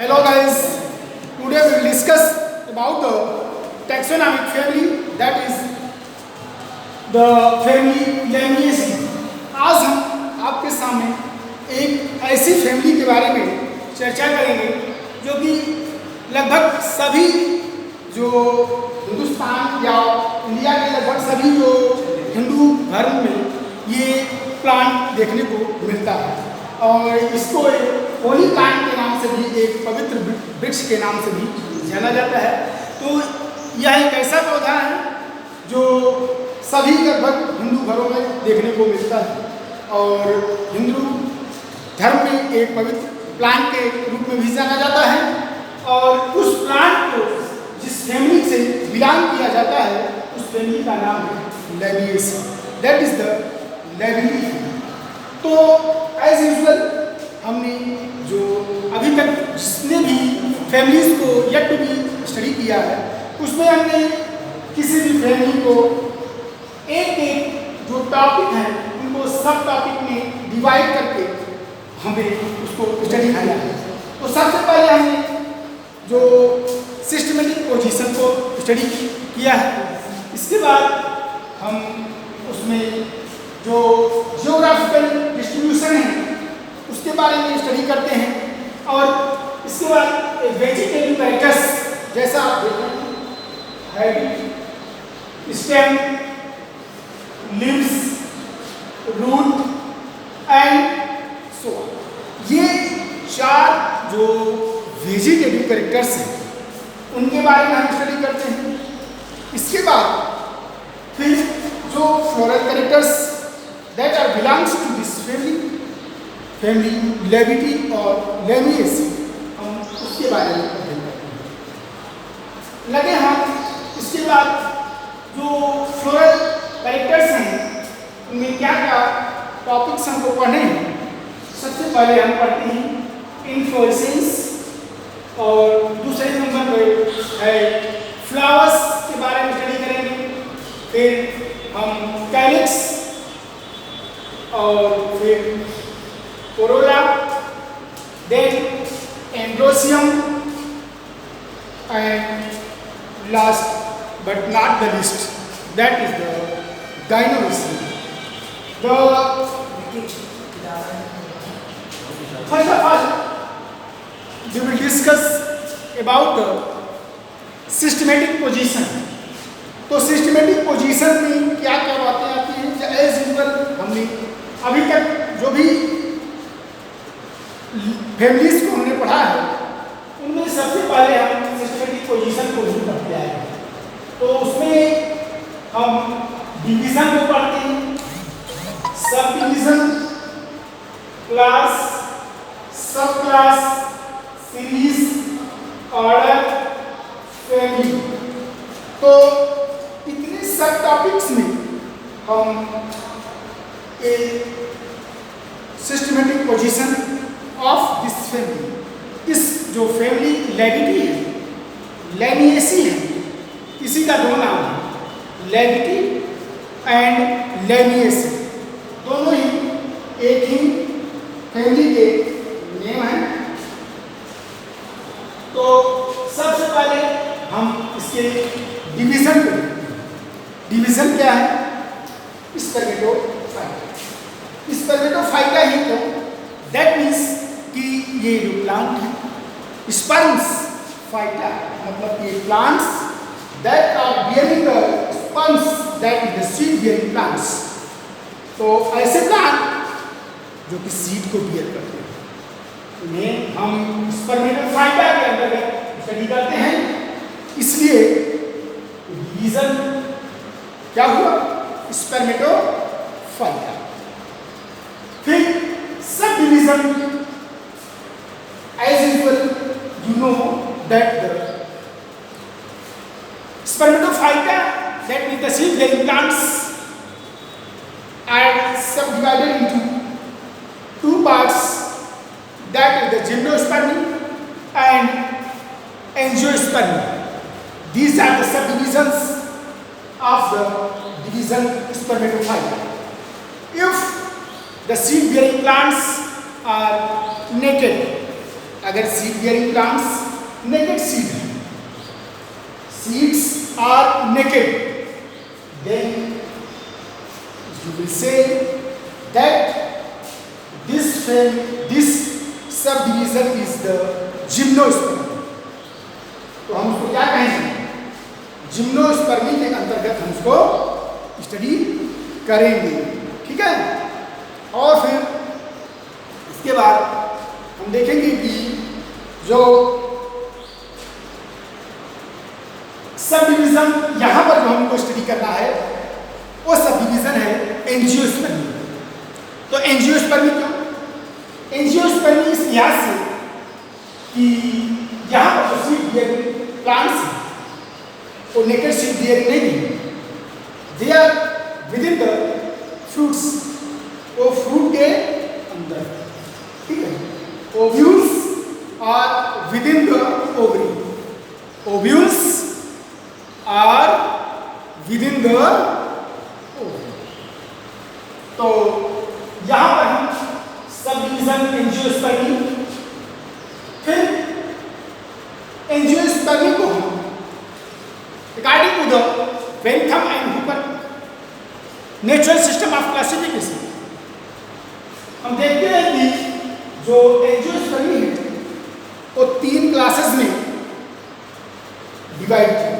Hello guys, today we will discuss about the taxonomic family, that is the family Lamiaceae. आज हम आपके सामने एक ऐसी फैमिली के बारे में चर्चा करेंगे जो कि लगभग सभी जो हिंदुस्तान या इंडिया के लगभग सभी जो हिंदू धर्म में ये प्लांट देखने को मिलता है और इसको होली प्लांट के नाम से भी, एक पवित्र वृक्ष के नाम से भी जाना जाता है। तो यह एक ऐसा पौधा है जो सभी लगभग हिंदू घरों में देखने को मिलता है और हिंदू धर्म में एक पवित्र प्लांट के रूप में भी जाना जाता है और उस प्लांट को जिस फैमिली से बिलोंग किया जाता है उस फैमिली का नाम है Lamiaceae, दैट इज द लैमिनी। तो एज यूजुअल हमने जो अभी तक जितने भी फैमिलीज को येट टू बी स्टडी किया है उसमें हमने किसी भी फैमिली को एक एक जो टॉपिक है उनको सब टॉपिक में डिवाइड करके हमें उसको स्टडी किया है। तो सबसे पहले हमने जो सिस्टमेटिक पोजीशन को स्टडी किया है, इसके बाद हम उसमें जो जियोग्राफिकल डिस्ट्रीब्यूशन है उसके बारे में स्टडी करते हैं और इसके बाद वेजिटेटिव कैरेक्टर्स जैसा आप देखें head, stem, leaves, root and so on. ये चार जो वेजिटेटिव कैरेक्टर्स हैं उनके बारे में हम स्टडी करते हैं। इसके बाद फिर जो floral characters that are belongs to this family Levity और Lamiaceae, हम उसके बारे में अध्ययन करते हैं। लगे हम इसके बाद जो फ्लोरल कैरेक्टर्स हैं उनमें क्या क्या टॉपिक्स हमको पढ़ने हैं। सबसे पहले हम पढ़ते हैं इन्फ्लोरेसेंस और दूसरे नंबर पर है फ्लावर्स के बारे में स्टडी करेंगे। फिर हम कैलिक्स और फिर corolla, then androecium and last but not the least that is the gynoecium. First of all we will discuss about the systematic position. तो सिस्टमेटिक पोजीशन में क्या क्या बातें आती हैं? एज यूजुअल हमने अभी तक जो भी फैमिलीज को हमने पढ़ा है उनमें सबसे पहले हम सिस्टमेटिक पोजीशन को ही पढ़ते आए हैं। तो उसमें हम डिवीजन को पढ़ते हैं, सब डिवीजन, क्लास, सब क्लास, सीरीज, ऑर्डर, फैमिली। तो इतने सब टॉपिक्स में हम एक systematic position of this family, इस जो फैमिली लेविटी है, Lamiaceae है, इसी का दो नाम है, लेविटी एंड Lamiaceae, दोनों ही एक ही फैमिली के नेम हैं। तो सबसे पहले हम इसके डिवीजन को देखते हैं। डिवीजन क्या है? स्पर्मेटोफाइटा ही तो दैट मीन्स कि ये जो प्लांट है स्पर्म्स, फाइटा मतलब ये plants that are bearing the sperms that is the seed bearing plants. तो ऐसे प्लांट जो कि सीड को बियर करते हैं उन्हें हम स्पर्मेटोफाइटा के अंतर्गत स्टडी करते हैं। इसलिए डिवीजन क्या हुआ? स्पर्मेटोफाइटा। फिर subdivision, as usual you know that the spermatophyta that means the seed bearing plants are subdivided into two parts, that is the gymnospermy and angiospermy. These are the subdivisions of the division spermatophyta. If the seed bearing plants are naked अगर seed bearing plants naked seed है, seeds are naked, then you will say that this subdivision is the gymnosperm. तो हम उसको क्या कहेंगे? Gymnospermae के अंतर्गत हम उसको स्टडी करेंगे, ठीक है। और फिर इसके बाद हम देखेंगे कि जो सब डिवीजन यहां पर जो हमको स्टडी करना है वो सब डिवीजन है एंजियोस्पर्मी। तो एंजियोस्पर्मी क्यों? एंजियोस्पर्मी इस लिहाज से कि यहां पर जो सीड बियरिंग प्लांट्स हैं वो नेकेड सीड बियरिंग नहीं है, they are within the fruits, वो फ्रूट के अंदर, ठीक है। Ovules are within the ovary, ovules are within the ovary. तो यहां पर हम सब डिवीजन एंजियोस्पर्मी, फिर एंजियोस्पर्मी को हम according to the Bentham and Hooper natural system of classification हम देखते हैं कि जो एंजियोस्पर्मी है वो 3 क्लासेस में डिवाइड किया।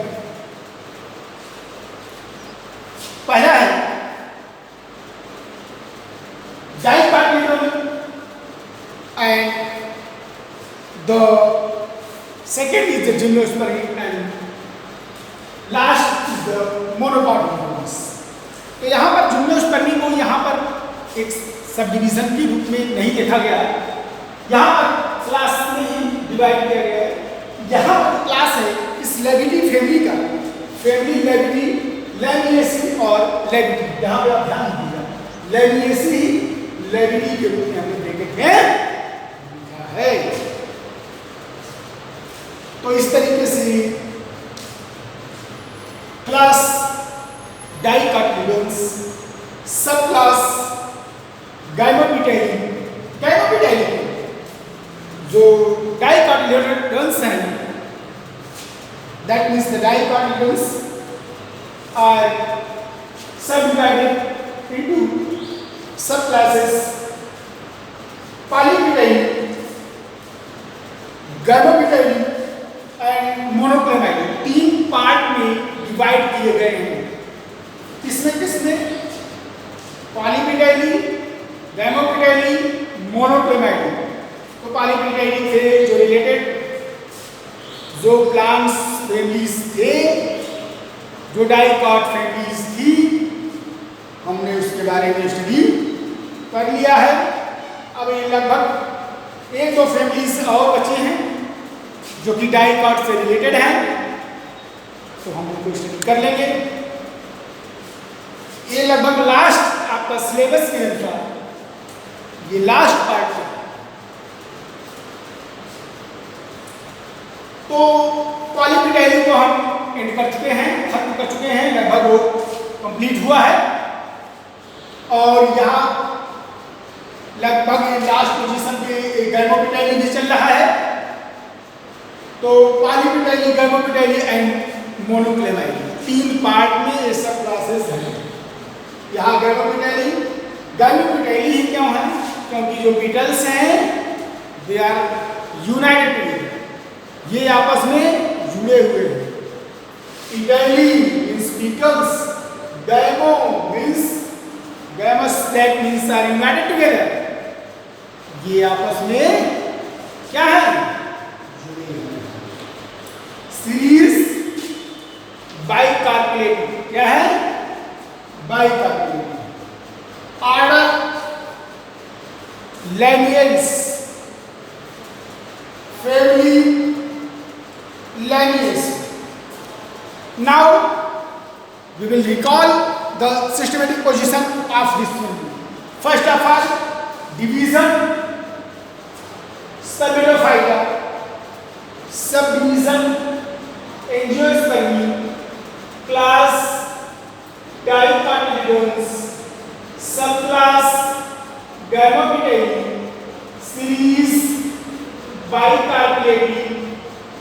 पहला है dicotyledon and the second is the gymnospermae and last is the monocotyledonous. तो यहाँ पर जिम्नोस्पर्मी को यहाँ पर एक सब डिवीजन के रूप में नहीं देखा गया है, यहाँ पर क्लास में ही डिवाइड किया गया है। यहाँ पर क्लास है इस लेविटी फैमिली का, फैमिली लेविटी, लैमिएसी और लेविटी, यहाँ पे आप ध्यान दीजिएगा, लैमिएसी लेविटी के रूप में हमने ब्रैकेट में है। तो इस तरीके से क्लास डाइकोटिलेडोन्स, सब क्लास गाइमोपिटेली, गाइमोपिटेली जो डाइकोटिलेडोन्स हैं, that means the dicotyledons are subdivided into subclasses polypetaili, gametophytaili and monochlamydeae, 3 part में डिवाइड किए गए हैं। किसमें किसमें? पॉलीपेटाइली, गैमोपेटाइली, मोनोक्लेमाइड। तो पॉलीपेटाइली थे जो रिलेटेड जो प्लांट्स फैमिलीज थे, जो डाइकॉट फैमिलीज थी, हमने उसके बारे में स्टडी कर लिया है। अब ये लगभग 1-2 फैमिलीज और बचे हैं जो कि डाइकॉट से रिलेटेड हैं, तो हम उनको स्टडी कर लेंगे। ये लगभग लास्ट आपका सिलेबस के अनुसार ये लास्ट पार्ट है। तो पॉलीपेटाइली को हम एंड कर चुके हैं, खत्म कर चुके हैं, लगभग वो कंप्लीट हुआ है। और यहाँ लगभग लास्ट पोजीशन पे गैमोपेटाइली भी चल रहा है। तो पॉलीपेटाइली, गैमोपेटाइली एंड मोनोक्लेमाइड, 3 पार्ट में ये सब क्लासेस हैं। यहाँ गैमोपेटाइली, गैमोपेटाइली ही क्यों है? क्योंकि जो बीटल्स हैं दे आर यूनाइटेड टुगेदर, ये आपस में जुड़े हुए हैं। इटाइली means petals, gamo means gamos, that means are united together, ये आपस में क्या है? सीरीज बाइकार्पेलेटिव, क्या है? Bicarpellatae. Order lamiales, family lamiaceae. Now we will recall the systematic position of this family. First of all, division, Spermatophyta, subdivision, Angiospermy, class Dicotyledons, subclass Gametophytae, series by calculating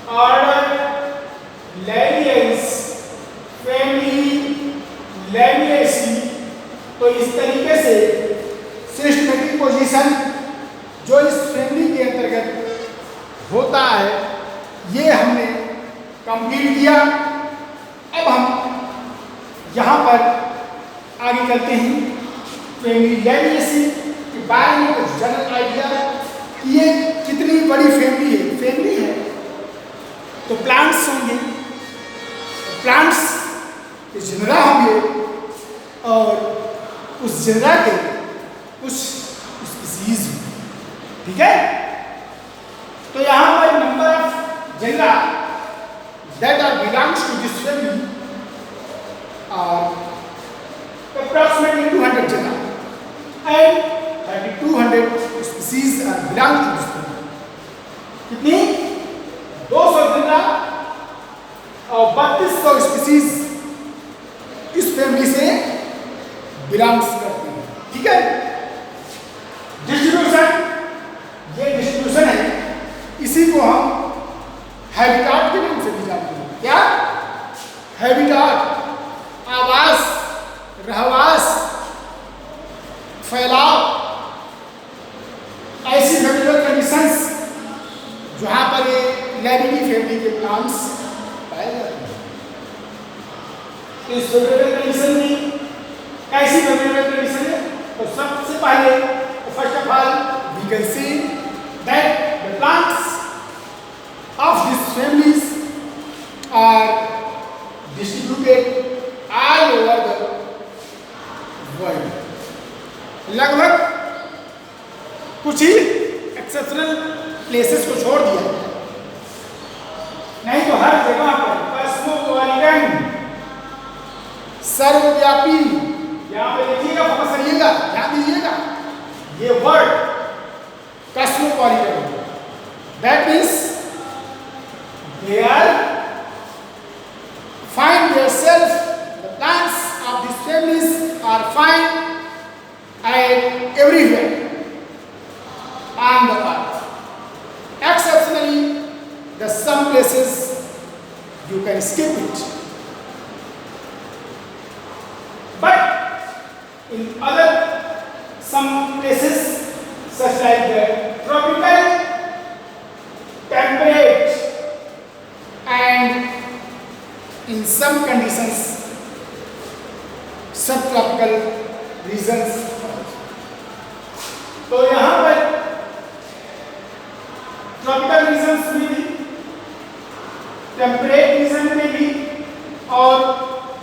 order Linnaeus family Linnaeaceae। तो इस तरीके से systematic position जो इस family के अंतर्गत होता है ये हमने कंप्लीट किया। अब हम यहाँ पर आगे चलते हैं फैमिली Linnaeaceae के बारे में कुछ जनरल आइडिया कि ये कितनी बड़ी फैमिली है। तो प्लांट्स होंगे, प्लांट्स के जनरा होंगे और उस जनरा के कुछ स्पीसीज, ठीक है। तो यहाँ पर number of genera that are belongs to this family are approximately 200 genera and 3200 species are belong to this family। कितनी 200 जनरा और 3200 स्पीसीज इस फैमिली से बिलोंग्स करते हैं, ठीक है। डिस्ट्रीब्यूशन, ये डिस्ट्रीब्यूशन है, इसी को हम हैबिटाट के नाम से भी जानते हैं। क्या हैबिटाट? आवास, रहवास, फैलाव, ऐसी नेचुरल कंडीशंस जहां पर ये लैबिनी फैमिली के प्लांट्स पाए जाते हैं। तो इस फेवरेबल कंडीशन में कैसी फेवरेबल कंडीशन है? तो सबसे पहले first of all we can see that the plants of this families are distributed all over the world. लगभग कुछ ही एक्सेप्शनल प्लेसेस को छोड़ दिया, नहीं तो हर जगह पर कॉस्मोपॉलिटन, सर्वव्यापी। यहां पे देखिएगा, फोकस करिएगा, ध्यान दीजिएगा, ये word cosmopolitan, that means they are find theirself, the plants of these families are found and everywhere on the earth. Exceptionally, the some places you can skip it, but in other some places such like the tropical, temperate and in some conditions subtropical regions. तो यहां पर tropical regions में भी, temperate region में भी, और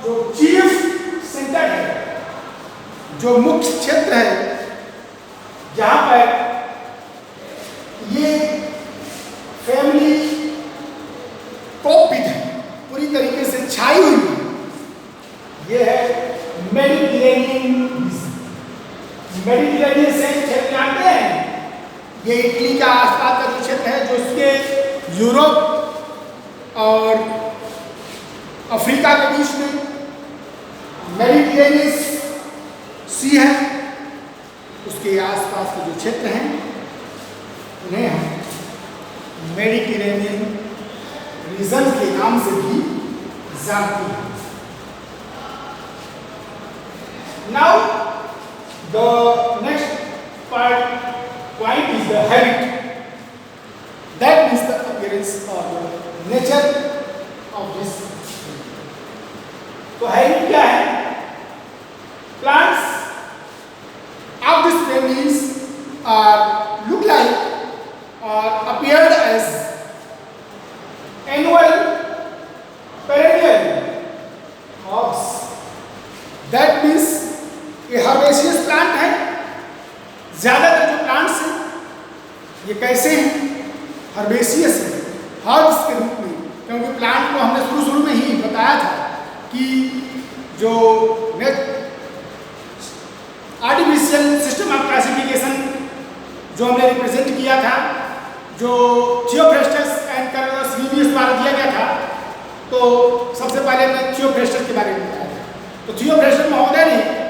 जो chief centre है, जो मुख्य क्षेत्र है जहां पर ये फैमिली कोपित है, पूरी तरीके से छाई हुई है, ये है मेडिटेरेनियन। मेडिटेरेनियन से क्षेत्र जानते हैं, ये इटली का आसपास का जो क्षेत्र है, जो इसके यूरोप और अफ्रीका के बीच में मेडिटेरेनियन सी है, उसके आसपास के जो क्षेत्र हैं उन्हें हम मेडिटेरेनियन रीजन के नाम से भी जानते हैं। Now, the next point is the habit. That means the appearance or the nature of this. तो habit क्या है? Plants of this families are look like or appeared as annual, perennial herbs. That means ये herbaceous plant है। ज्यादातर जो plants हैं ये कैसे हैं? हर्बेशियस है, हर्ब्स के रूप में, क्योंकि प्लांट को हमने शुरू में ही बताया था कि जो आर्टिफिशियल सिस्टम ऑफ क्लासिफिकेशन जो हमने रिप्रेजेंट किया था, जो थियोफ्रेस्टस एंड कार्लोस लिनियस द्वारा दिया गया था, तो सबसे पहले मैं थियोफ्रेस्टस के बारे में बताया था। तो थियोफ्रेस्टस महोदय ने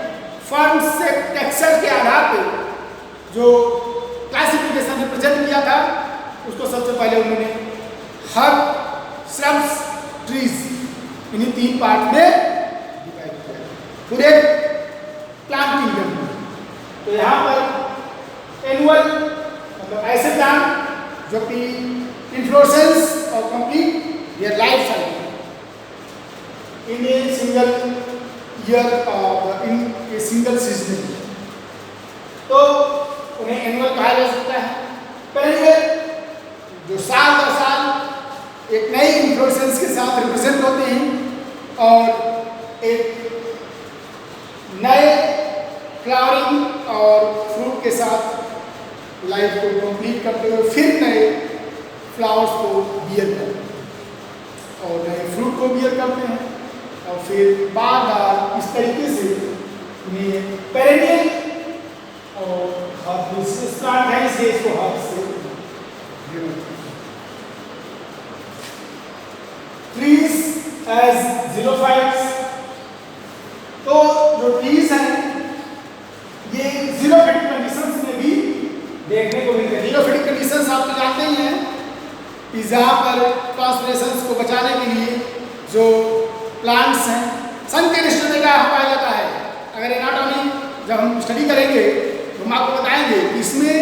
फॉर्म से टेक्सचर के आधार पर जो क्लासिफिकेशन रिप्रेजेंट किया था, उसको सबसे पहले उन्होंने हर्ब, श्रब्स, ट्रीज इन्हीं 3 पार्ट में डिवाइड किया पूरे प्लांट किंगडम में। तो यहाँ पर एनुअल मतलब ऐसे प्लांट जो कि इन्फ्लोरेसेंस और complete their life cycle in a single year or in a single season, तो उन्हें एनुअल कहा जा सकता है। पेरेनियल जो साल दर साल एक नई इन्फ्लोरेसेंस के साथ रिप्रेजेंट होते हैं और एक नए फ्लावरिंग और फ्रूट के साथ लाइफ को कंप्लीट करते हुए फिर नए फ्लावर्स को बियर करते हैं और नए फ्रूट को बियर करते हैं और फिर बार बार इस तरीके से उन्हें पेरेनियल और हर्ब प्लांट है इसलिए इसको हर्ब से ट्रीज एज ज़ीरोफाइट्स। तो जो ट्रीज हैं ये ज़ीरोफिटिक कंडीशंस में भी देखने को मिलते हैं। ज़ीरोफिटिक कंडीशंस आप तो जानते ही हैं कि जहाँ पर ट्रांसलेशंस को बचाने के लिए जो प्लांट्स हैं संकरिष्ट स्टोमेटा पाया जाता है। अगर एनाटॉमी जब हम स्टडी करेंगे तो हम आपको बताएंगे कि इसमें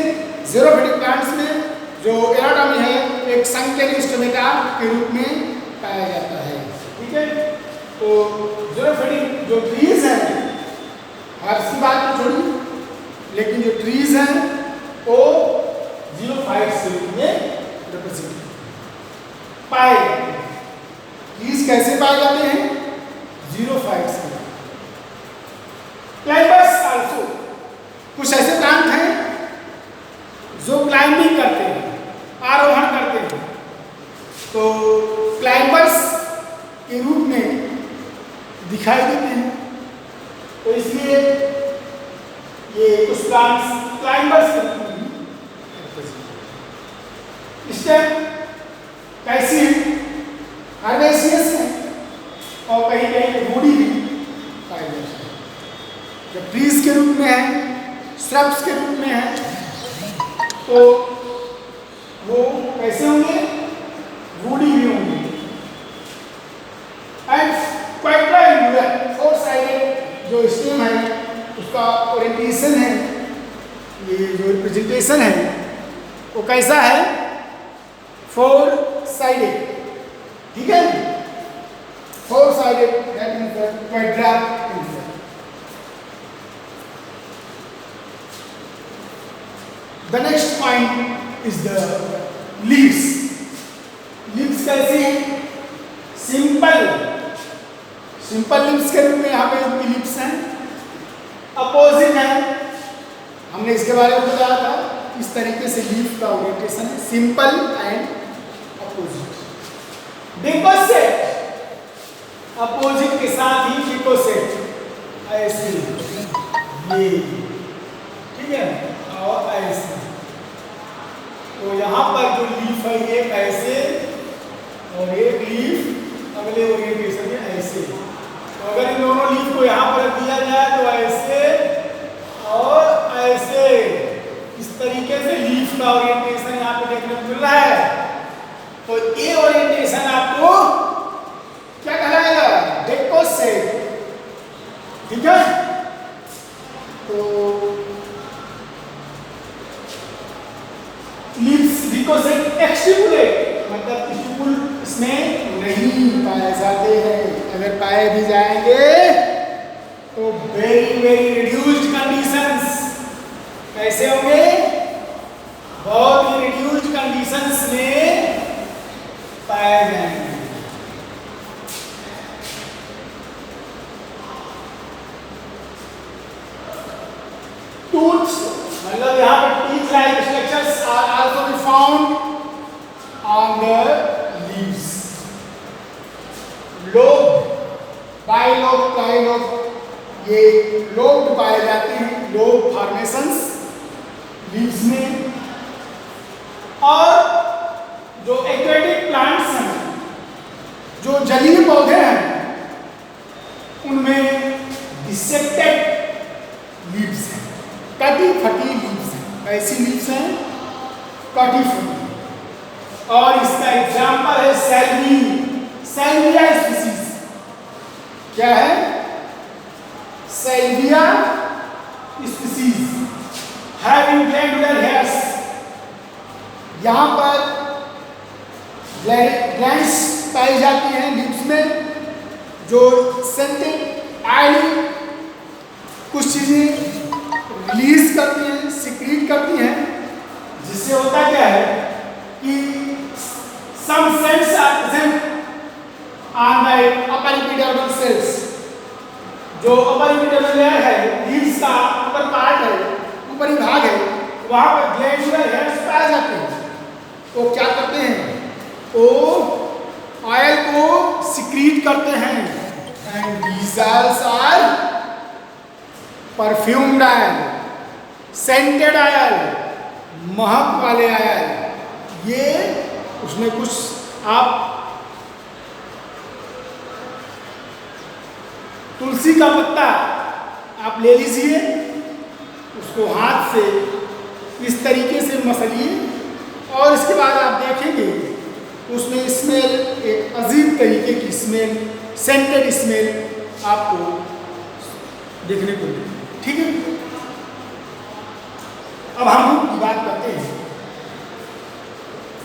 ज़ीरोफिटिक प्लांट्स में जो एनाटॉमी है एक संकरिष्ट स्टोमेटा के रूप में पाया जाता है। ठीक है, तो ज़ीरोफिटिक जो ट्रीज हैं हर्ब्स की बात तो छोड़िए, लेकिन जो ट्रीज हैं वो ज़ीरोफाइट्स के रूप में रिप्रेजेंट पाए जाते हैं। ट्रीज कैसे पाए जाते हैं? ज़ीरोफाइट्स में। क्लाइंबर्स आल्सो कुछ ऐसे प्लांट हैं जो क्लाइंबिंग करते हैं, आरोहण करते हैं, तो क्लाइंबर्स के रूप में दिखाई देते हैं। तो इसलिए ये कुछ प्लांट्स क्लाइंबर्स के रूप में स्टेम कैसी है? हार्वेसियस है और कहीं कहीं वुडी भी पाए जाते हैं। जब ट्रीज के रूप में है, श्रब्स के रूप में है, तो वो कैसे होंगे? वुडी भी होंगे। एंड क्वाड्रिलेटरल 4 साइडेड जो स्टेम है उसका ओरिएंटेशन है, ये जो रिप्रेजेंटेशन है वो कैसा है? 4 साइडेड। ठीक है, 4 sided that means the quadrilateral. The next point is the leaves. Leaves कैसे हैं? सिंपल लिप्स के रूप में यहाँ पे इनकी लिप्स हैं। अपोजिट है, हमने इसके बारे में बताया था, इस तरीके से लीफ का ओरिएंटेशन है, सिंपल एंड अपोजिट। डिकोसेट, अपोजिट के साथ ही डिकोसेट ऐसे ये, ठीक है, और ऐसे। तो यहाँ पर जो लीफ है ये ऐसे और एक लीफ अगले ओरिएंटेशन में ऐसे। तो अगर इन दोनों लीफ को यहाँ पर दिया जाए तो ऐसे और ऐसे, इस तरीके से लीफ का ओरिएंटेशन यहाँ पे देखने को मिल रहा है। तो ये ओरिएंटेशन आपको क्या कहलाएगा? डिकोसेट। ठीक है, तो लीव्स डिकोसेट एक्सटिपुलेट मतलब स्टिपुल इसमें नहीं पाए जाते हैं। अगर पाए भी जाएंगे तो वेरी वेरी रिड्यूस्ड कंडीशंस। कैसे होंगे? बहुत ही रिड्यूस्ड कंडीशंस में पाए जाएंगे। टूथ्स मतलब यहाँ पर teeth like structures are also be found on the leaves. Lobe, bilobe, trilobe, ये लोब पाए जाते हैं, लोब फॉर्मेशंस लीव्स में। और जो एक्वेटिक प्लांट्स हैं, जो जलीय पौधे हैं, उनमें डिसेक्टेड लीव्स हैं, कटी फटी लीव्स हैं। ऐसी लीव्स हैं कटी फटी। और इसका एग्जाम्पल है सैल्विया स्पीसीज। क्या है? सैल्विया स्पीसीज हैविंग ग्लैंडुलर हेयर्स। यहां पर ग्लैंड्स पाई जाती हैं लिप्स में, जो सेंटेड ऑयली कुछ चीजें रिलीज करती हैं, सिक्रीट करती हैं, जिससे होता क्या है कि some cells are present on the upper epidermal cells. जो अपर एपिडर्मल लेयर है, लीव्स का ऊपर पार्ट है, ऊपरी भाग है, वहां पर ग्लैंडुलर हेयर्स पाए जाते हैं। वो क्या करते हैं? वो ऑयल को सिक्रीट करते हैं। And these oils are perfumed oil, scented oil, महक वाले ऑयल। ये उसमें कुछ आप तुलसी का पत्ता आप ले लीजिए, उसको हाथ से इस तरीके से मसलिए और इसके बाद आप देखेंगे उसमें स्मेल, एक अजीब तरीके की स्मेल, सेंटेड स्मेल आपको देखने को मिलेगी। ठीक है, अब हम रूट की बात करते हैं।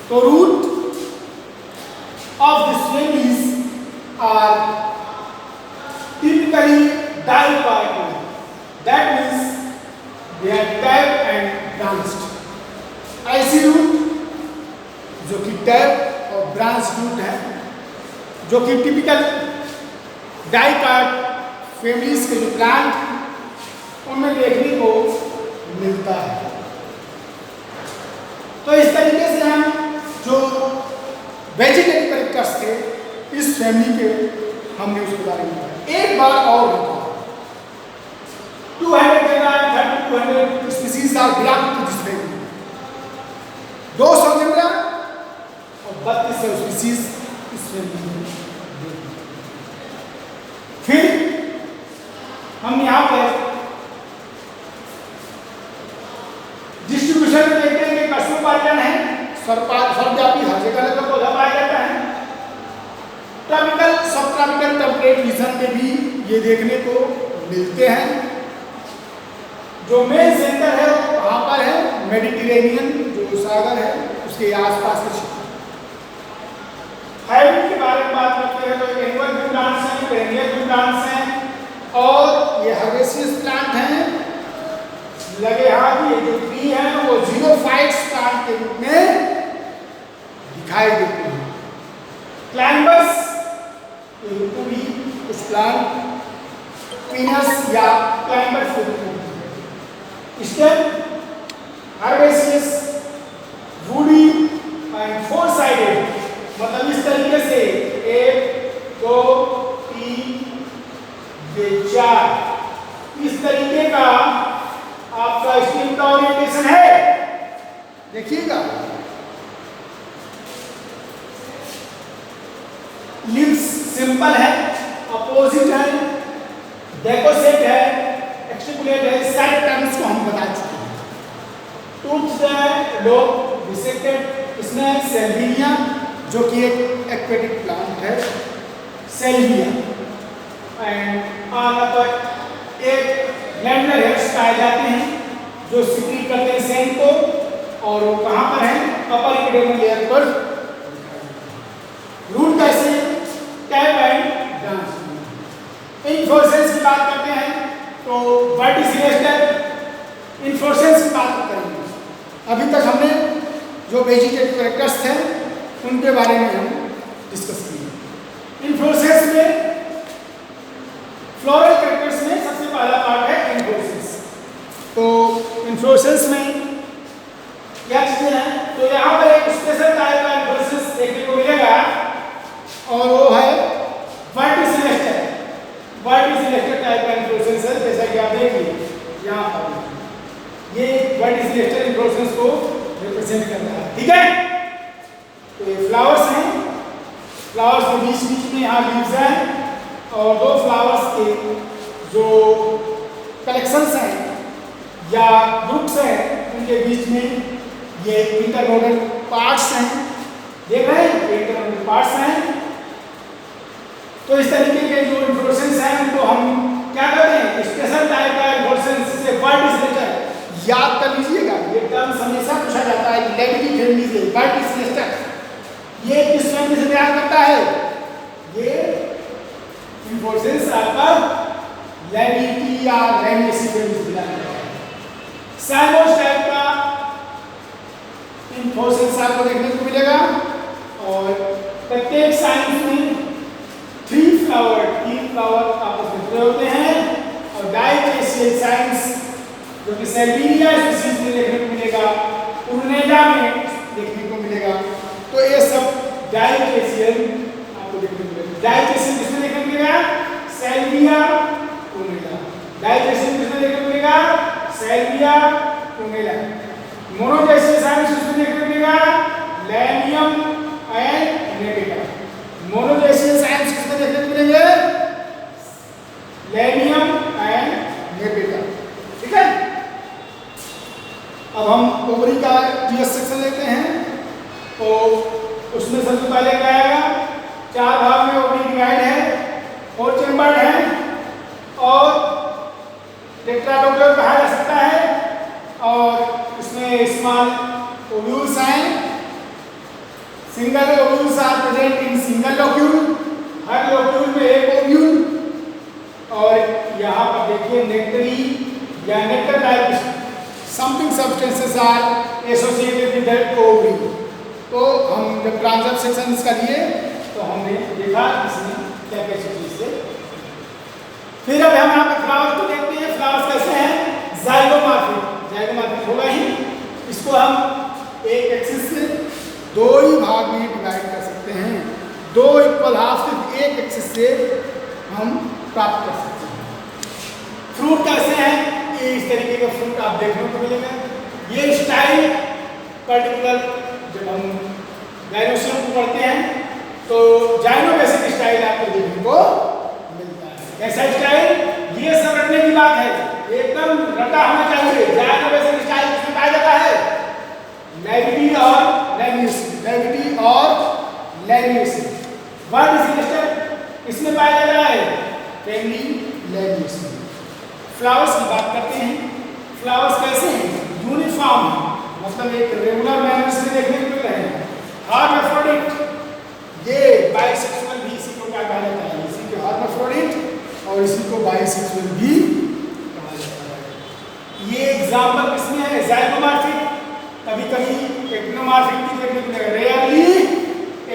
तो root of this families are typically dicotyl, that means they are tap and branched. ऐसी रूट जो कि टैप और ब्रांच रूट है, जो कि टिपिकल डाइकोट फैमिलीज के जो प्लांट उनमें देखने को मिलता है। तो इस तरीके से हम जो वेजिटेटिव कैरेक्टर्स थे इस फैमिली के हमने उसके बारे में बताया। एक बार और बताओ, 200 species are belong to this family. 200 genera और 32 स्पीसीज इस फैमिली में। फिर हम यहाँ पर डिस्ट्रीब्यूशन में देखते हैं कि कशुपालन है, सर्वव्यापी हर जगह का पौधा पाया जाता है। ट्रॉपिकल, सब ट्रॉपिकल, टेम्परेट रीजन में भी ये देखने को मिलते हैं। जो मेन सेंटर है वो कहाँ पर है? मेडिटेरेनियन जो सागर है उसके आसपास के क्षेत्र। हाइब्रिड के बारे में बात करते हैं तो एनुअल प्लांट्स हैं, पेरेनियल प्लांट्स हैं और ये हर्बेसियस प्लांट हैं। लगे हाथ ये जो ट्री है वो ज़ीरोफाइट्स प्लांट के रूप में दिखाई देते हैं। क्लाइंबर्स के रूप में भी कुछ प्लांट पीनस या क्लाइंबर्स के रूप में। Stem herbaceous, woody and four sided, मतलब इस तरीके से 1 2 3 4 इस तरीके का आपका स्टेम का ओरिएंटेशन है। देखिएगा, लीव्स सिंपल है, अपोजिट है, डेकोसेट है, एक्स्ट्रिकुलेट है, साइड टर्म्स को हम बता चुके हैं। टूथ्स है, लोब डिसेक्टेड। इसमें सेल्विया जो कि एक एक्वेटिक प्लांट है, सेल्विया एंड पर एक ग्लैंडुलर हेयर्स पाए जाते हैं जो सिक्रीट करते हैं सेंट को, और वो कहाँ पर है? अपर एपिडर्मल लेयर पर। रूट कैसे? Tap and branch. इन्फ्लोरेसेंस की बात करते हैं तो वर्टिसिलेस्टर इन्फ्लोरेसेंस की बात करेंगे। अभी तक हमने जो वेजिटेटिव कैरेक्टर्स थे उनके बारे में हम डिस्कस किए। इन्फ्लोरेसेंस में, फ्लोरल कैरेक्टर्स में सबसे पहला पार्ट है इन्फ्लोरेसेंस। तो इन्फ्लोरेसेंस में क्या चीजें हैं? तो यहाँ पर एक स्पेशल टाइप का इन्फ्लोरेसेंस देखने को मिलेगा और वो है वर्टिसिलेस्टर। वर्टिसिलेस्टर टाइप का इन्फ्लोरेसेंस है, जैसा कि आप देखिए यहाँ पर ये वर्टिसिलेस्टर इन्फ्लोरेसेंस को रिप्रेजेंट कर रहा है। ठीक है, तो ये फ्लावर्स हैं, फ्लावर्स के बीच में यहाँ लीव्स हैं और 2 फ्लावर्स के जो कलेक्शंस हैं या ग्रुप्स हैं उनके बीच में ये इंटरनोडल पार्ट्स हैं देख रहे हैं एक तरह के पार्ट्स हैं। तो इस तरीके के जो इन्फ्लोरेसेंस हैं उनको हम क्या करते हैं, स्पेशल टाइप का इन्फ्लोरेसेंस से वर्ड इज लेटर याद कर लीजिएगा। ये टर्म हमेशा पूछा जाता है कि लेविटी फैमिली से वर्ड इज लेटर ये किस फैमिली से तैयार करता है, ये इन्फ्लोरेसेंस आपका लेविटी या लैमिएसी फैमिली से तैयार करता है। साइमोस टाइप का इन्फ्लोरेसेंस आपको देखने को मिलेगा और प्रत्येक साइंस में 3 फ्लावर आपस में जुड़े होते हैं और डाइफेसियल साइंस जो कि सेल्विनिया स्पीशीज में देखने को मिलेगा, उर्नेला में देखने को मिलेगा। तो ये सब डाइफेसियल आपको देखने को मिलेगा। डाइफेसियल किसमें देखने को मिलेगा, सेल्विया उर्नेला। डाइफेसियल किसमें देखने को मिलेगा, सेल्विया उर्नेला। मोनोफेसियल साइंस किसमें देखने को मिलेगा, लैमियम एंड नेपेटा। मोनोफेसियल साइंस किसमें देखने को मिलेंगे, लैमियम एंड नेपेटा। ठीक है, अब हम ओवरी का जीएस सेक्शन लेते हैं। तो उसमें सबसे पहले क्या आएगा, 4 भाग में ओवरी डिवाइड है, 4 चेम्बर्ड है और टेट्राडोक्टर कहा जा सकता है और इसमें स्मॉल ओव्यूल्स हैं। Single ovules are present in single locule, हर लोक्यूल में एक ओव्यूल। और यहाँ पर देखिए नेक्टरी या nectar type something substances are associated with that ovary. तो हम जब ट्रांसफर सेक्शन इसका लिए तो हमने देखा इसमें क्या क्या चीज से। फिर अब हम यहाँ पे फ्लावर्स को देखते हैं। फ्लावर्स कैसे हैं, जाइगोमॉर्फिक। जाइगोमॉर्फिक होगा ही, इसको हम एक एक्सिस से 2 ही भाग में डिवाइड कर सकते हैं। 2 इक्वल हाफ सिर्फ एक एक्सिस से हम प्राप्त कर सकते हैं। फ्रूट कैसे हैं, ये इस तरीके का फ्रूट आप देखने को मिलेगा। ये स्टाइल पर्टिकुलर जब हम डायनोसर को पढ़ते हैं तो जाइनोबेसिक स्टाइल आपको देखने को मिलता है। कैसा स्टाइल, ये सब रटने की बात है, एकदम रटा होना चाहिए। जाइनोबेसिक स्टाइल किसमें पाया जाता है, लेविटी और लैमिएसी। लेविटी और लैमिएसी। वर्ड इज लिस्टेड इसमें पाया जाता है फैमिली लैमिएसी। फ्लावर्स की बात करते हैं। फ्लावर्स कैसे हैं, यूनिफॉर्म, मतलब एक रेगुलर मैनर से देखने को मिल रहे हैं। हर्माफ्रोडिट, ये बाइसेक्सुअल भी इसी को क्या कहा जाता है, इसी को हर्माफ्रोडिट और इसी को बाइसेक्सुअल भी कहा जाता है। ये एग्जाम्पल किसमें है, जाइगोमॉर्फिक, कभी कभी एक्टिनोमॉर्फिक भी देखने को मिलेगा, रेयरली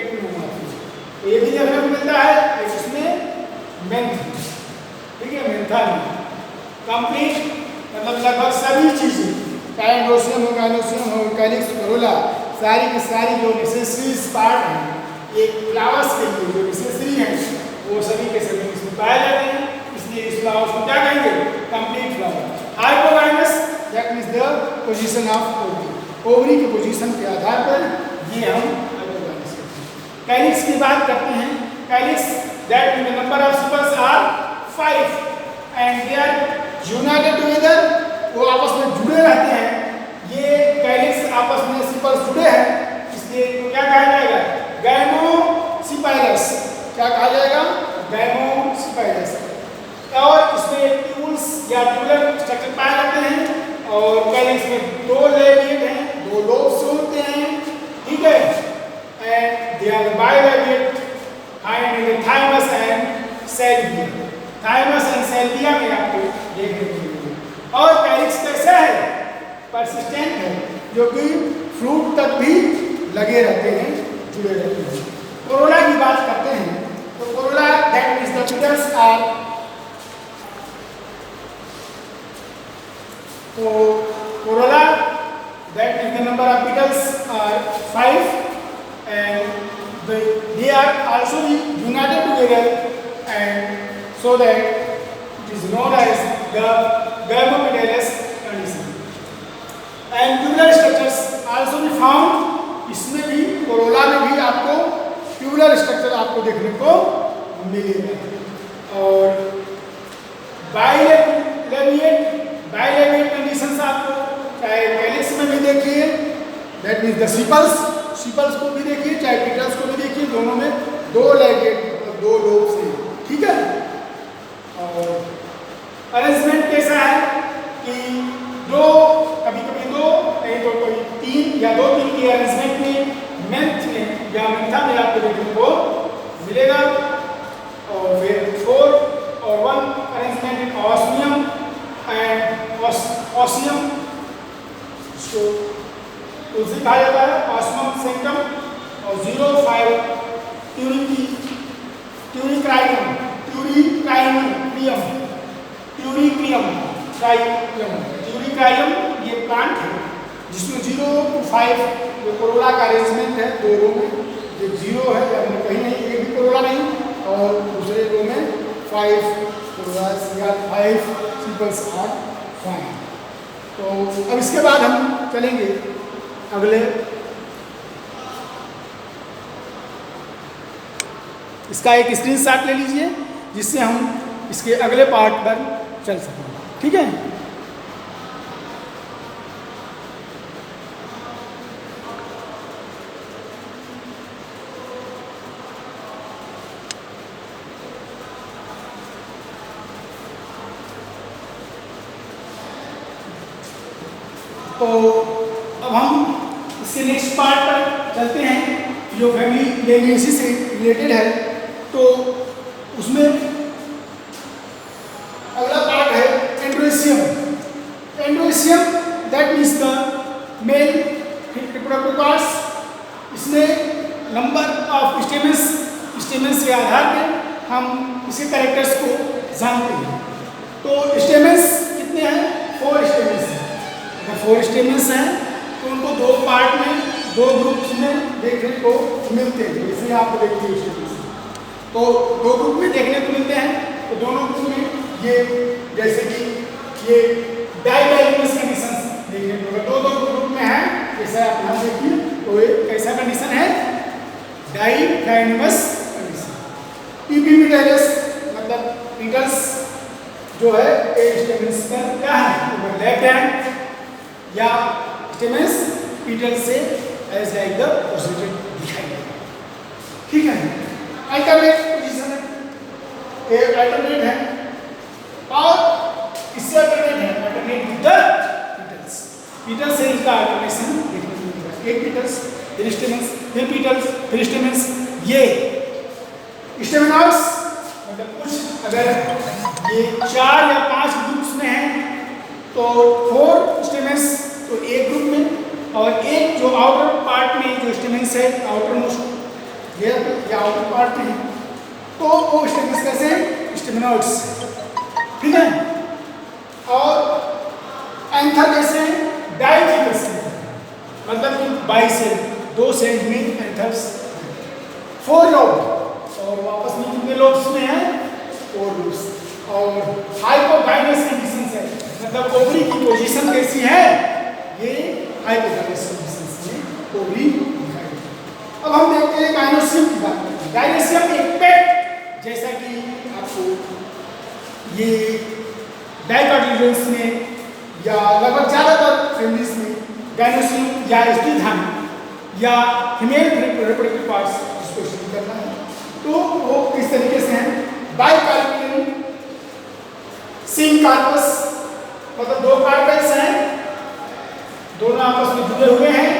एक्टिनोमॉर्फिक। ये भी देखने को मिलता है इसमें मेंथा। ठीक है, मेंथा कंप्लीट मतलब लगभग सभी चीजें, चाहे एंडोसियम हो, गाइनोसियम हो, कैलिक्स, कोरोला, सारी की सारी जो नेसेसरी पार्ट हैं एक फ्लावर्स के लिए जो नेसेसरी हैं वो सभी के सभी इसमें पाए जाते हैं। इसलिए इस फ्लावर्स को क्या कहेंगे, complete flower. Hypogynous that means the position of ovary. Ovary की पोजीशन के आधार पर ये हम हाइपोगाइनस कहते हैं। कैलिक्स की बात करते हैं। Calyx that means the number of sepals are 5 and they are united together, वो आपस में जुड़े रहते हैं। ये कैलिक्स आपस में सेपल्स जुड़े हैं, इसलिए इनको क्या कहा जाएगा, गैमोसिपाइलस। क्या कहा जाएगा, गैमोसिपाइलस। और इसमें ट्यूल्स या ट्यूलर स्ट्रक्चर पाए जाते हैं और कैलिक्स में 2 लेविएट हैं, 2 लोब्स होते हैं। ठीक है, and they are bilabiate find in the thymus and salvia. Thymus and salvia में आपको देखने को मिलेगा। और कैलिक्स कैसा है, परसिस्टेंट है, जो कि फ्रूट तक भी लगे रहते हैं, जुड़े रहते हैं। कोरोला की बात करते हैं तो corolla that means the petals are, तो corolla that means the number of petals are 5 and they are also united together and so that it is known as the Gamopetalous condition. And tubular structures also be found, इसमें भी Corolla में भी आपको tubular structure आपको देखने को मिलेगा। और बाइलेविएट कंडीशंस आपको चाहे कैलिक्स में भी देखिए, दैट मीन्स द सेपल्स सिपल्स को भी देखिए चाहे पीटल्स को भी देखिए, दोनों में दो लेगेड दो लोब्स हैं, ठीक है। और अरेंजमेंट कैसा है कि दो, कभी कभी दो नहीं तो कोई तीन या दो तीन की अरेंजमेंट में मेंथ में या मेंथा में आपको देखने को मिलेगा। और फिर 4 और 1 अरेंजमेंट इन ऑस्मियम एंड ऑसियम, इसको तुलसी कहा जाता है, ऑस्मम सेंटम। और 0 5 ट्यूरिक्राइयम ये प्लांट है जिसमें 0 to 5 जो कोरोला का अरेंजमेंट है, दो रो में जो 0 है या कहीं नहीं, एक भी कोरोला नहीं, और दूसरे रो में 5 कोरोला या 5 सिंपल्स आर फाइन। तो अब इसके बाद हम चलेंगे अगले, इसका एक स्क्रीनशॉट ले लीजिए जिससे हम इसके अगले पार्ट पर चल सकें, ठीक है। तो अब हम इसके नेक्स्ट पार्ट पर चलते हैं जो फैमिली लेमिएसी से रिलेटेड है। तो उसमें अगला पार्ट है androecium. Androecium that means the male reproductive parts. इसमें नंबर ऑफ स्टेमेंस के आधार पर हम इसके कैरेक्टर्स को जानते हैं। तो स्टेमेंस कितने हैं? 4 स्टेमेंस हैं। अगर 4 स्टेमेंस हैं तो उनको दो पार्ट में, दो ग्रुप्स में देखने को मिलते हैं। जैसे आप देखिए स्टेमेंस तो दो ग्रुप में देखने को मिलते हैं। तो दोनों ग्रुप में ये जैसे कि ये डाइडाइगोनस कंडीशन देखने को मिलेगा। दो ग्रुप में है, जैसे आप यहाँ देखिए तो ये कैसा कंडीशन है? डाइडाइगोनस कंडीशन। ईपीमिटाइलस मतलब पीटल्स जो है ए स्टेमेंस पर क्या है? ओवरलैप्ड है या स्टेमेंस पीटल से एज लाइक द पोजिटेड दिखाई देगा, ठीक है। अल्टरनेट पोजीशन है, एक अल्टरनेट है और इससे अल्टरनेट है, alternate with the petals. Petals से इसका अल्टरनेशन देखने को मिलेगा। एक पीटल्स फिर स्टेमेंस फिर पीटल्स फिर स्टेमेंस। ये स्टेमेनॉइड्स मतलब कुछ अगर ये 4 या 5 ग्रुप्स में हैं तो 4 स्टेमेंस तो एक ग्रुप में, और एक जो आउटर पार्ट में जो स्टेमेंस है आउटर मोस्ट या आउटर पार्ट में, तो वो स्टेमेंस कैसे स्टेमेनॉइड्स, ठीक है। और एंथर कैसे डाइथिकस मतलब कि 22 सेल 2 सेल में एंथर्स। 4 लोब और वापस में कितने लोब्स में है? 4 लोब्स। और हाइपोगाइनस कंडीशन है मतलब ओवरी की पोजीशन कैसी है? ये हाइपोगाइनस कंडीशन में ओवरी। अब हम देखते हैं गाइनोसियम की बात करते हैं। गाइनोसियम एक पेट, जैसा कि आपको ये डाइकोटिलेडन्स में या लगभग ज़्यादातर फैमिलीज में गाइनोसियम या स्त्रीधानी या फीमेल रिप्रोडक्टिव पार्ट्स जिसको स्टडी करना है तो वो किस तरीके से हैं? बाइकार्पियन सिंकार्पस मतलब 2 कार्पेल्स हैं, दोनों आपस में जुड़े हुए हैं।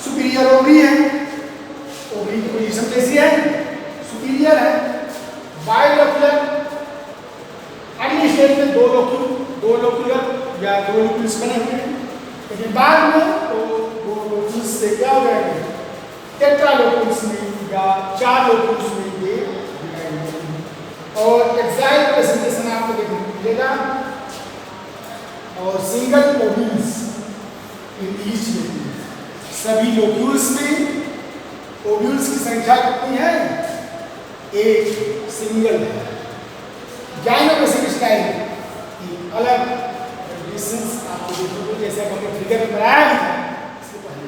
सुपीरियर ओवरी है, ओवरी की पोजीशन कैसी है? सुपीरियर है। बायोलोक्यूलर अगली स्टेज में 2 लोक्यूलर या 2 लोक्यूल्स बने हुए हैं, लेकिन बाद में तो 2 लोक्यूल्स से क्या हो जाएंगे? टेट्रालोक्यूल्स में या 4 लोक्यूल्स में ये डिवाइड होंगे। और एक्साइल प्रेजेंटेशन आपको देखने को मिलेगा और single ovules in each locule. सभी लोक्यूल्स में ओव्यूल्स की संख्या कितनी है? एक सिंगल है। गाइनोसियम स्टाइल की अलग कंडीशंस आपको देखने को जैसे हमने फिगर में बनाया था इससे पहले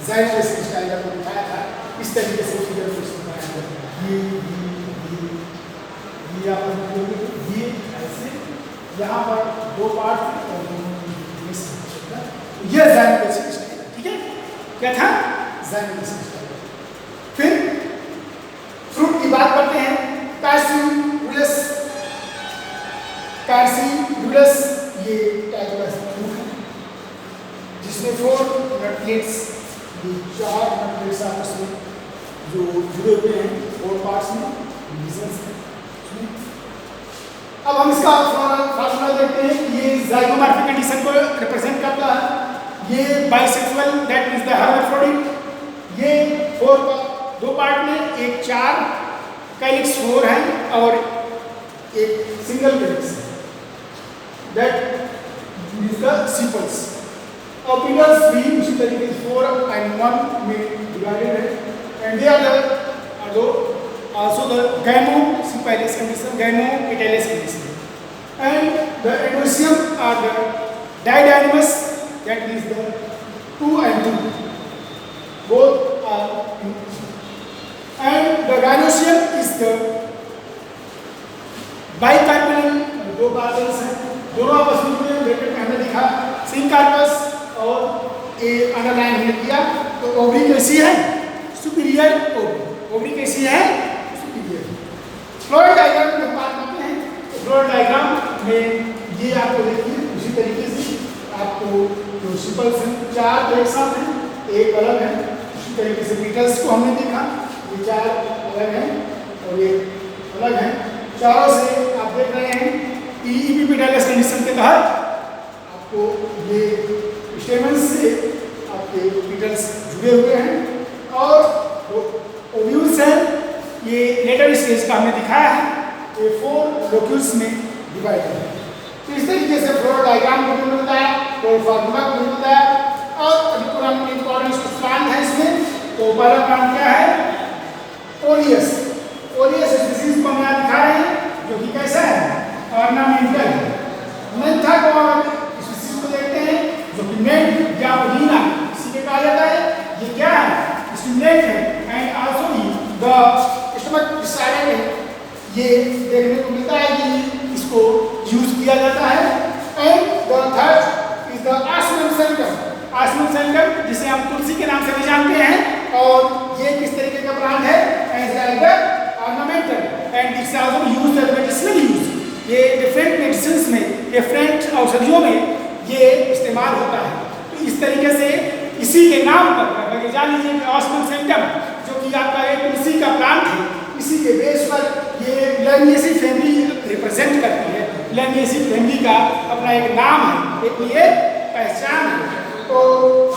गाइनोसियम स्टाइल का दिखाया था, इस तरीके से फिगर को बनाया था। ये आप ये ऐसे यहाँ पर 2 पार्ट और ये गाइनोसियम स्टाइल, ठीक है। क्या था? ज़ाइगोमैटिक। फिर फ्रूट की बात करते हैं, कैसिड्यूलस। कैसिड्यूलस ये टाइप का फ्रूट है जिसमें 4 नटलेट्स, ये 4 नटलेट्स आपस में जो जुड़े हुए हैं 4 पार्ट्स में, डिविजन्स हैं। अब हम इसका फार्मूला देखते हैं कि ये ज़ाइगोमॉर्फिक कंडीशन को रिप्रेजेंट करता है। ये बाइसेक्सुअल, दैट मींस द हर्माफ्रोडिट। ये 4 का 2 पार्ट में, एक 4 कैलिक्स 4 है और एक सिंगल कैलिक्स है, दैट मींस द सिपल्स। और पेटल्स भी उसी तरीके से 4 and 1 में डिवाइडेड है, and they are also the gymnospermous condition, gymopetalous condition, and the endosperm are the didymous, that means the 2 and 2, both are in, and the gynoecium is the bicarpal, 2 carpals हैं, दोनों आपस में bracket में हमने लिखा सिंकार्पस और ए underline हमने किया। तो ओवरी कैसी है? Superior ovary. ओवरी कैसी है? फ्लोइड डायग्राम की हम बात करते हैं, तो फ्लोइड डायग्राम में ये आपको देखिए उसी तरीके से आपको जो सिपल्स हैं 4 तो एक साथ हैं, एक अलग है। उसी तरीके से बीटल्स को हमने देखा, ये 4 अलग हैं और ये अलग हैं। चारों से आप देख रहे हैं कि एपिपेटालस कंडीशन के तहत आपको ये स्टेमन्स से आपके बीटल्स जुड़े हुए हैं और ओव्यूल्स हैं, ये लेटर स्टेज का हमने दिखाया है, ये 4 लोक्यूल्स में डिवाइड है। तो इस तरीके से फ्लोइड डायग्राम को भी मिलता है, फ्लोइड फार्मूला को भी मिलता है। और अभी पूरा इंपॉर्टेंट कुछ प्लांट है इसमें, तो पहला प्लांट क्या है? ओरियस। ओरियस स्पीसीज को हम यहाँ दिखा रहे हैं, जो कि कैसा है? ऑर्नामेंटल है। मेंथा को स्पीसीज को देखते हैं, जो कि मेंट या पुदीना इसी के कहा जाता है। ये क्या है? स्टिमुलेंट है, एंड आल्सो द साइड में ये देखने को मिलता है कि इसको यूज किया जाता है। And the third is the ocimum sanctum. Ocimum sanctum जिसे हम तुलसी के नाम से भी जानते हैं, और ये किस तरीके का प्लांट है? As like ornamental and it's also used as medicinal use. ये डिफरेंट मेडिसिन्स में, डिफरेंट औषधियों में ये इस्तेमाल होता है। तो इस तरीके से इसी के नाम पर जान लीजिए कि आसमन सेंटम जो कि आपका एक तुलसी का प्लांट है, इसी के बेस पर ये लैमिएसी फैमिली रिप्रेजेंट करती है। लैमिएसी फैमिली का अपना एक नाम है, एक ये पहचान है। तो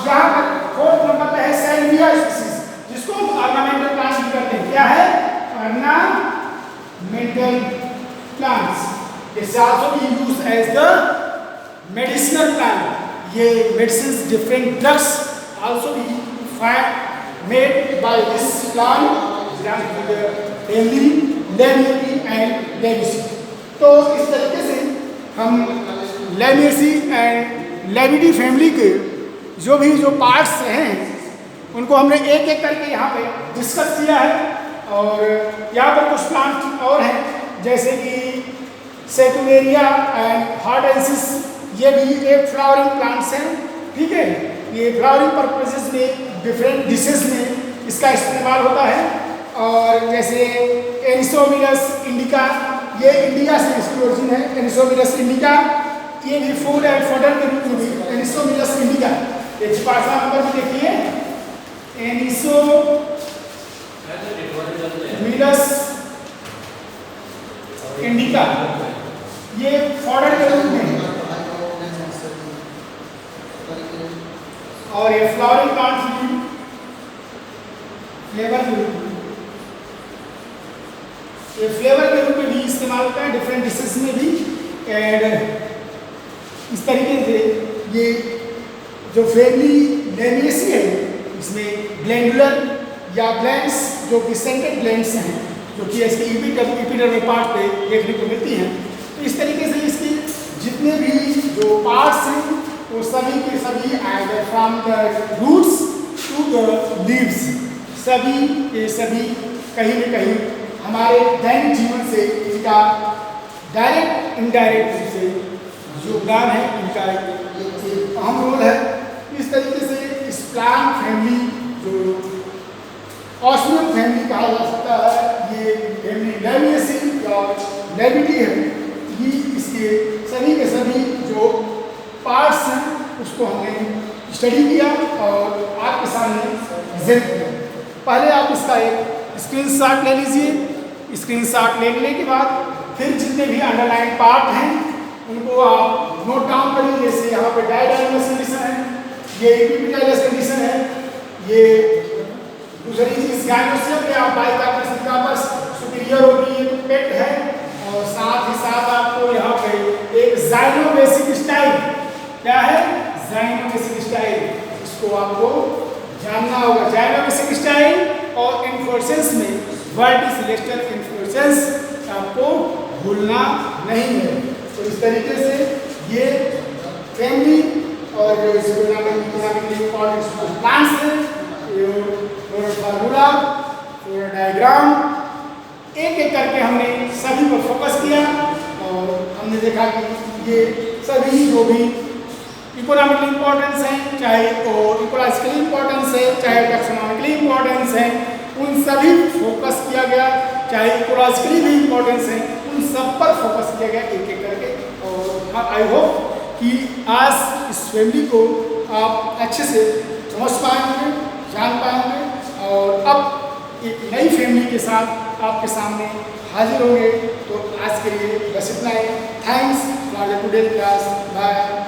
यहाँ पर 4th नंबर पर है सैल्विया स्पीसीज, जिसको हम ऑर्नामेंटल प्लांट्स भी कहते हैं। क्या है? Ornamental plants. It's also be used as the medicinal plant. ये medicines, different drugs also be made by this plant belongs to the family Lamiaceae and Laminaceae। तो इस तरीके से हम Lamiaceae एंड Laminaceae फैमिली के जो पार्ट्स हैं उनको हमने एक एक करके यहाँ पे डिस्कस किया है। और यहाँ पर कुछ प्लांट और हैं, जैसे कि सेटुलेरिया एंड हार्डेंसिस, ये भी एक फ्लावरिंग प्लांट्स हैं। ठीक है, ये फ्लावरिंग पर्पसेस में डिफरेंट डिशेस में इसका इस्तेमाल होता है। और जैसे एनिसोमिलस इंडिका, ये इंडिया से इसकी ओरिजिन है। एनिसोमिलस इंडिका ये भी फूड एंड फॉडर के रूप में भी एनिसोमिलस इंडिका। ये 5वां नंबर में देखिए, एनिसोमिलस इंडिका, ये फॉडर के रूप में, और ये फ्लावरिंग प्लांट्स भी फ्लेवर के रूप में, ये फ्लेवर के रूप में भी इस्तेमाल होता है डिफरेंट डिशेस में भी। एंड इस तरीके से ये जो फैमिली Lamiaceae है, इसमें ग्लैंडुलर या ग्लैंड्स जो कि सेंटेड ग्लैंड्स हैं, जो कि इसके एपिडर्मल पार्ट पे देखने को मिलती हैं। तो इस तरीके से इसके जितने भी जो पार्ट्स हैं वो सभी के सभी either from the roots to the leaves, सभी के सभी कहीं न कहीं हमारे दैनिक जीवन से इनका डायरेक्ट इनडायरेक्ट रूप से योगदान है, इनका एक अहम रोल है। इस तरीके से इस प्लांट फैमिली जो ऑस्मियम फैमिली कहा जा सकता है, ये फैमिली लैमिएसी या लैबिटी है, ये इसके सभी के सभी जो पार्ट्स हैं उसको हमने स्टडी किया और आपके सामने प्रेजेंट किया। पहले आप इसका एक स्क्रीनशॉट ले लीजिए। स्क्रीनशॉट लेने के बाद फिर जितने भी अंडरलाइन पार्ट हैं उनको आप नोट डाउन करिए। जैसे यहाँ पे डायडाइमस कंडीशन है, ये इक्विपिटैलियस कंडीशन है, ये दूसरी चीज गाइनोसियम पे आप बाइकार्पस निकार्पस सुपीरियर होगी, ये तो पेट है, और साथ ही साथ आपको यहाँ पे एक जाइनोबेसिक स्टाइल, क्या है जाइनोबेसिक स्टाइल, इसको आपको जानना होगा। जाइनोबेसिक स्टाइल और इन्फ्लोरेसेंस में वर्टिसिलेस्टल इन्फ्लोरेसेंस आपको भूलना नहीं है। तो इस तरीके से ये फैमिली और जो इकोनॉमिकली इम्पोर्टेंट प्लांट्स हैं, फार्मूला, डायग्राम, एक एक करके हमने सभी पर फोकस किया और हमने देखा कि ये सभी जो भी इकोनॉमिकली इम्पोर्टेंस हैं, चाहे तो इकोलॉजिकली इम्पोर्टेंस है, चाहे टैक्सोनॉमिकली इम्पोर्टेंस है, उन सभी फोकस किया गया। चाहे इकोलॉजिकली भी इम्पोर्टेंस है, उन सब पर फोकस किया गया एक एक करके। और आई होप कि आज इस फैमिली को आप अच्छे से समझ पाएंगे, जान पाएंगे और अब एक नई फैमिली के साथ आपके सामने हाजिर होंगे। तो आज के लिए बस इतना ही। Thanks for the today class. Bye.